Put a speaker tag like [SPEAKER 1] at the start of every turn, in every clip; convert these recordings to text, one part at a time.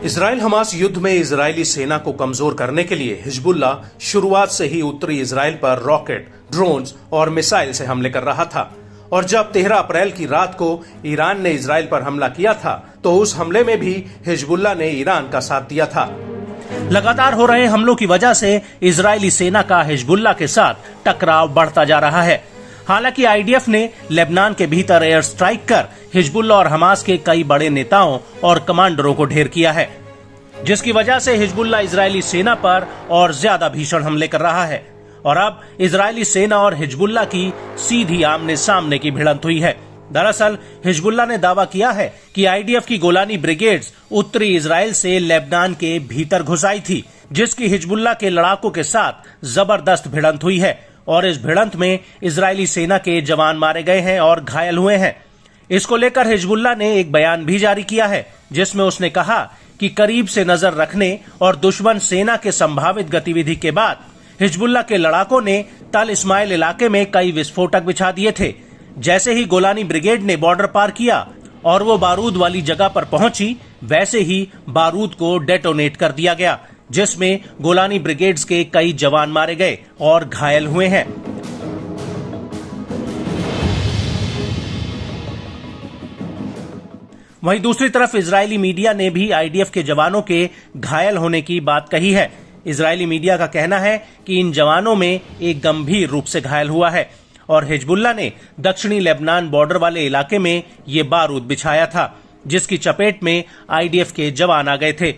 [SPEAKER 1] Israel Hamas युद्ध में Israeli सेना को कमजोर करने के लिए हिजबुल्ला शुरुआत से ही उत्तरी इजराइल पर रॉकेट, ड्रोन्स और मिसाइल से हमले कर रहा था। और जब 13 अप्रैल की रात को ईरान ने इजराइल पर हमला किया था तो उस हमले में भी हिजबुल्ला ने ईरान का साथ दिया था।
[SPEAKER 2] लगातार हो रहे हमलों की वजह से इजरायली सेना का हिजबुल्ला के साथ टकराव बढ़ता जा रहा है। हालांकि आईडीएफ ने लेबनान के भीतर एयर स्ट्राइक कर हिजबुल्ला और हमास के कई बड़े नेताओं और कमांडरों को ढेर किया है, जिसकी वजह से हिजबुल्ला इजरायली सेना पर और ज्यादा भीषण हमले कर रहा है। और अब इजरायली सेना और हिजबुल्ला की सीधी आमने सामने की भिड़ंत हुई है। दरअसल हिजबुल्ला ने दावा किया है कि आईडीएफ की गोलानी ब्रिगेड्स उत्तरी इजराइल से लेबनान के भीतर घुस आई थी, जिसकी हिजबुल्ला के लड़ाकों के साथ जबरदस्त भिड़ंत हुई है और इस भिड़ंत में इजरायली सेना के जवान मारे गए हैं और घायल हुए हैं। इसको लेकर हिजबुल्ला ने एक बयान भी जारी किया है, जिसमें उसने कहा कि करीब से नजर रखने और दुश्मन सेना के संभावित गतिविधि के बाद हिजबुल्ला के लड़ाकों ने तल इस्माइल इलाके में कई विस्फोटक बिछा दिए थे। जैसे ही गोलानी ब्रिगेड ने बॉर्डर पार किया और वो बारूद वाली जगह पर पहुंची, वैसे ही बारूद को डेटोनेट कर दिया गया, जिसमें गोलानी ब्रिगेड्स के कई जवान मारे गए और घायल हुए हैं। वहीं दूसरी तरफ इजरायली मीडिया ने भी आईडीएफ के जवानों के घायल होने की बात कही है। इजरायली मीडिया का कहना है कि इन जवानों में एक गंभीर रूप से घायल हुआ है और हिजबुल्ला ने दक्षिणी लेबनान बॉर्डर वाले इलाके में ये बारूद बिछाया था, जिसकी चपेट में आईडीएफ के जवान आ गए थे।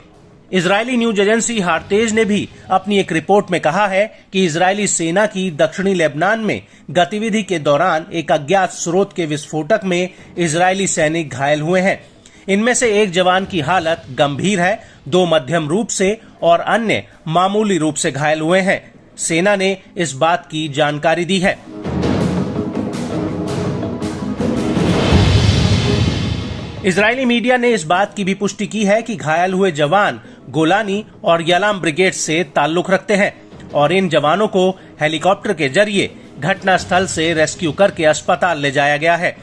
[SPEAKER 2] इजरायली न्यूज एजेंसी हारतेज ने भी अपनी एक रिपोर्ट में कहा है कि इजरायली सेना की दक्षिणी लेबनान में गतिविधि के दौरान एक अज्ञात स्रोत के विस्फोटक में इजरायली सैनिक घायल हुए हैं। इनमें से एक जवान की हालत गंभीर है, 2 मध्यम रूप से और अन्य मामूली रूप से घायल हुए हैं। सेना ने इस बात की जानकारी दी है। इजरायली मीडिया ने इस बात की भी पुष्टि की है कि घायल हुए जवान गोलानी और यलाम ब्रिगेड से ताल्लुक रखते हैं और इन जवानों को हेलीकॉप्टर के जरिए घटनास्थल से रेस्क्यू करके अस्पताल ले जाया गया है।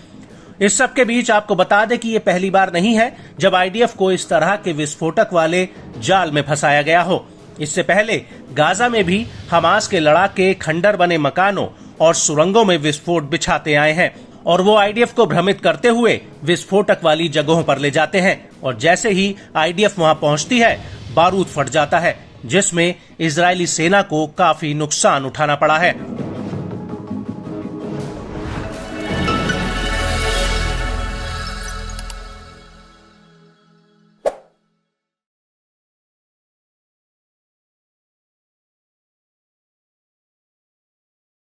[SPEAKER 2] इस सब के बीच आपको बता दें कि ये पहली बार नहीं है जब आईडीएफ को इस तरह के विस्फोटक वाले जाल में फंसाया गया हो। इससे पहले गाजा में भी हमास के लड़ाके खंडर बने मकानों और सुरंगों में विस्फोट बिछाते आए हैं और वो आईडीएफ को भ्रमित करते हुए विस्फोटक वाली जगहों पर ले जाते हैं और जैसे ही आईडीएफ वहां पहुंचती है, बारूद फट जाता है, जिसमें इजरायली सेना को काफी नुकसान उठाना पड़ा है।